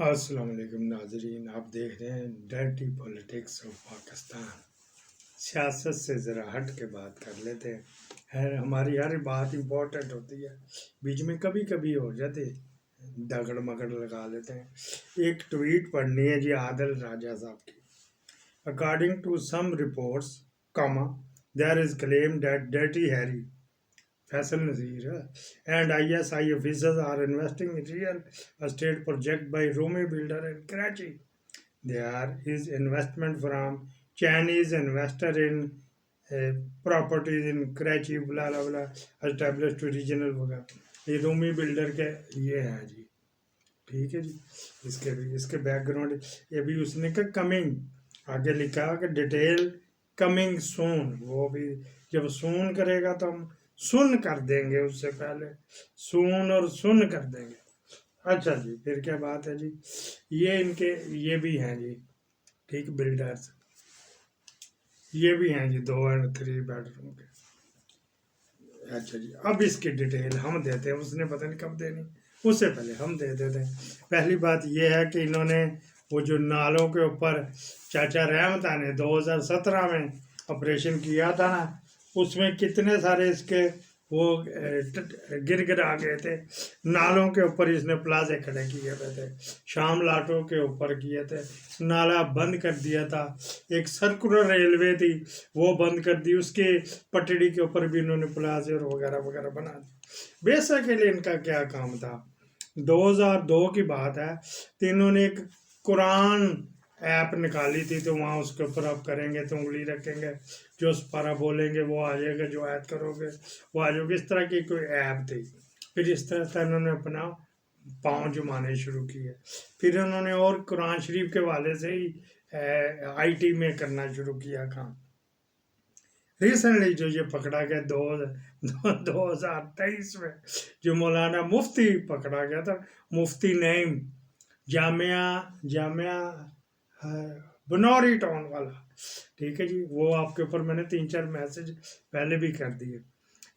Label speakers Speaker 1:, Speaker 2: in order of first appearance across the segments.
Speaker 1: السلام علیکم ناظرین، آپ دیکھ رہے ہیں ڈرٹی پولیٹکس آف پاکستان۔ سیاست سے ذرا ہٹ کے بات کر لیتے ہیں۔ ہماری ہر بات امپورٹنٹ ہوتی ہے، بیچ میں کبھی کبھی ہو جاتے دگڑ مگڑ لگا لیتے ہیں۔ ایک ٹویٹ پڑھنی ہے جی عادل راجہ صاحب کی۔ According to some reports there is claim that Dirty Harry Faisal Nazir and ISI officials are investing in real estate project by Rumi Builder in Karachi. There is investment from Chinese investor in properties in Karachi, blah blah blah, established regional وغیرہ۔ یہ رومی builder کے یہ ہے جی، ٹھیک ہے جی۔ اس کے back ground یہ بھی اس نے کہ کمنگ آگے لکھا کہ ڈیٹیل کمنگ سون، وہ بھی جب سون کرے گا تو ہم سن کر دیں گے، اس سے پہلے سون اور سن کر دیں گے۔ اچھا جی، پھر کیا بات ہے جی، یہ ان کے یہ بھی ہیں جی، ٹھیک، بلڈرز یہ بھی ہیں جی 2 اور 3 بیڈ روم کے۔ اچھا جی، اب اس کی ڈیٹیل ہم دیتے ہیں، اس نے پتہ نہیں کب دینی، اس سے پہلے ہم دے دیتے ہیں۔ پہلی بات یہ ہے کہ انہوں نے وہ جو نالوں کے اوپر چاچا رحمتہ نے 2017 میں آپریشن کیا تھا نا، اس میں کتنے سارے اس کے وہ گر گئے تھے۔ نالوں کے اوپر اس نے پلازے کھڑے کیے ہوئے تھے، شام لاٹوں کے اوپر کیے تھے، نالا بند کر دیا تھا، ایک سرکولر ریلوے تھی وہ بند کر دی، اس کے پٹڑی کے اوپر بھی انہوں نے پلازے اور وغیرہ وغیرہ بنا دی۔ بیسیکلی ان کا کیا کام تھا، 2002 کی بات ہے، تو انہوں نے ایک قرآن ایپ نکالی تھی، تو وہاں اس کے اوپر آپ کریں گے تو انگلی رکھیں گے، جو اس پارا بولیں گے وہ آ جائے گا، جو ایڈ کرو گے وہ آ جائے گا، اس طرح کی کوئی ایپ تھی۔ پھر اس طرح سے انہوں نے اپنا پاؤں جمانے شروع کیے، پھر انہوں نے اور قرآن شریف کے والے سے ہی آئی ٹی میں کرنا شروع کیا کام۔ ریسنٹلی جو یہ پکڑا گیا 2023 میں، جو مولانا مفتی پکڑا گیا تھا، مفتی نعیم، جامعہ بنوری ٹاؤن والا، ٹھیک ہے جی، وہ آپ کے اوپر میں نے 3-4 میسج پہلے بھی کر دیے۔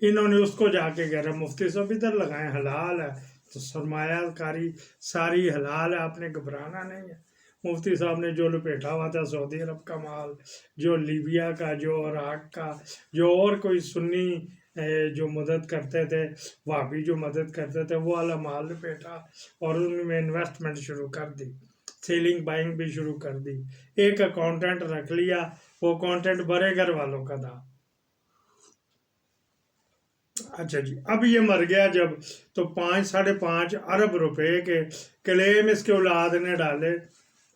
Speaker 1: انہوں نے اس کو جا کے کہہ رہا مفتی صاحب ادھر لگائیں، حلال ہے، تو سرمایہ کاری ساری حلال ہے، آپ نے گھبرانا نہیں ہے۔ مفتی صاحب نے جو لپیٹا ہوا تھا سعودی عرب کا مال، جو لیبیا کا، جو عراق کا، جو اور کوئی سنی جو مدد کرتے تھے، وہابی جو مدد کرتے تھے، وہ والا مال لپیٹا اور ان میں انویسٹمنٹ شروع کر دی، سیلنگ بائنگ بھی شروع کر دی۔ ایک اکاؤنٹنٹ رکھ لیا، وہ اکاؤنٹنٹ بڑے گھر والوں کا تھا۔ اچھا جی، اب یہ مر گیا جب، تو 5.5 ارب روپے کے کلیم اس کے اولاد نے ڈالے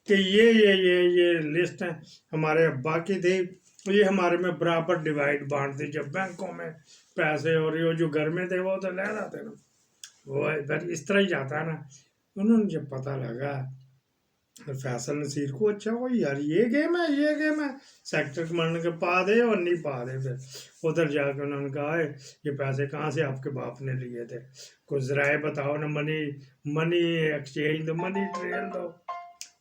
Speaker 1: کہ یہ لسٹ ہے ہمارے ابا کی تھی، یہ ہمارے میں برابر ڈیوائڈ بانٹ دی، جب بینکوں میں پیسے اور یہ جو گھر میں تھے وہ تو لے جاتے نا، وہ ادھر اس طرح ہی جاتا نا۔ انہوں نے جب پتہ لگا فیصل نصیر کو، اچھا وہ یار یہ گیم ہے، سیکٹر کمانڈر کے پا دے اور نہیں پا دے، پھر ادھر جا کے انہوں نے کہا یہ پیسے کہاں سے آپ کے باپ نے لیے تھے، کوئی ذرائع بتاؤ نا، منی ایکسچینج دو،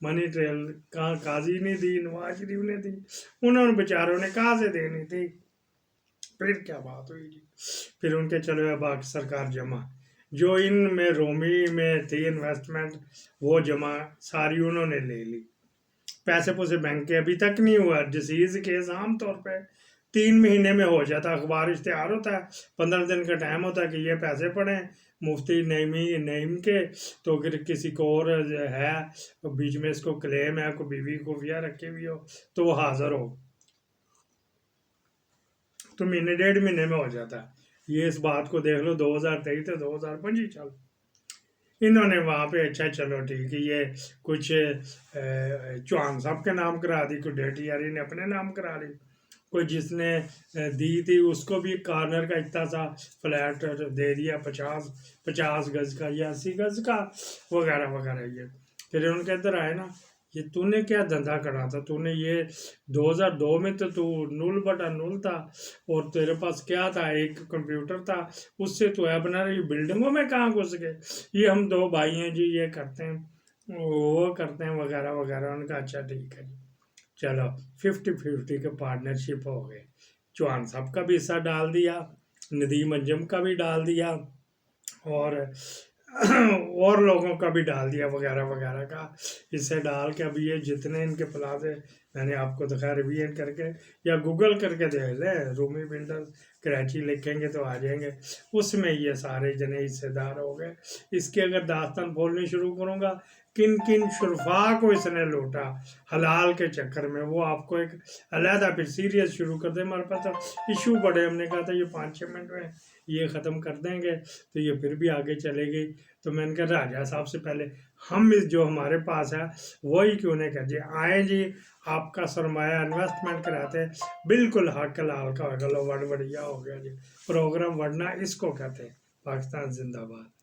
Speaker 1: منی ٹریل کہاں، قاضی نے دی، نواز شریف نے دی، انہوں نے بیچاروں نے کہاں سے دینی تھی۔ پھر کیا بات ہوئی جی، پھر ان کے چلو اب سرکار جمع، جو ان میں رومی میں تھی انویسٹمنٹ وہ جمع ساری انہوں نے لے لی، پیسے پوسے بینک کے ابھی تک نہیں ہوا۔ ڈسیز کیس عام طور پہ 3 مہینے میں ہو جاتا، اخبار اشتہار ہوتا ہے، 15 دن کا ٹائم ہوتا ہے کہ یہ پیسے پڑیں مفتی نعیم کے، تو اگر کسی کو اور ہے بیچ میں اس کو کلیم ہے، کوئی بیوی کو یا رکھی ہوئی ہو تو وہ حاضر ہو، تو 1.5 مہینے میں ہو جاتا ہے۔ یہ اس بات کو دیکھ لو 2023 سے 2025 چل، انہوں نے وہاں پہ اچھا چلو ٹھیک ہے، یہ کچھ چوہان صاحب کے نام کرا دی، کوئی ڈیٹی یاری نے اپنے نام کرا لی، کوئی جس نے دی تھی اس کو بھی کارنر کا اتنا سا فلیٹ دے دیا، 50 گز کا یا 80 گز کا وغیرہ وغیرہ۔ یہ پھر ان کے ادھر آئے نا، یہ تو نے کیا دھندا کرا تھا، تو نے یہ 2002 میں تو 0/0 تھا، اور تیرے پاس کیا تھا، ایک کمپیوٹر تھا، اس سے تو ہے بنا رہی، بلڈنگوں میں کہاں گھس گئے، یہ ہم 2 بھائی ہیں جی، یہ کرتے ہیں وہ کرتے ہیں وغیرہ وغیرہ۔ ان کا اچھا ٹھیک ہے جی، چلو 50-50 کے پارٹنرشپ ہو گئے، چوہان صاحب کا بھی حصہ ڈال دیا، ندیم انجم کا بھی ڈال دیا، اور اور لوگوں کا بھی ڈال دیا وغیرہ وغیرہ کا، اسے ڈال کے اب یہ جتنے ان کے پلازے میں نے آپ کو دکھایا ریویژن کر کے یا گوگل کر کے دیکھ لیں، رومی بلڈرز کراچی لکھیں گے تو آ جائیں گے، اس میں یہ سارے جنے حصے دار ہو گئے۔ اس کی اگر داستان بولنی شروع کروں گا کن کن شرفا کو اس نے لوٹا حلال کے چکر میں، وہ آپ کو ایک علیحدہ پھر سیریز شروع کر دیں۔ ہمارے پاس ایشو بڑے، ہم نے کہا تھا یہ 5-6 منٹ میں یہ ختم کر دیں گے تو یہ پھر بھی آگے چلے گئی، تو میں نے کہا راجہ صاحب سے پہلے ہم جو ہمارے پاس ہے وہی کیوں نہیں کر جی آئیں جی، آپ کا سرمایہ انویسٹمنٹ کراتے بالکل حق لال کا ہوگا، لو بڑھیا ہو گیا جی پروگرام، ورنہ اس کو کہتے ہیں پاکستان زندہ باد۔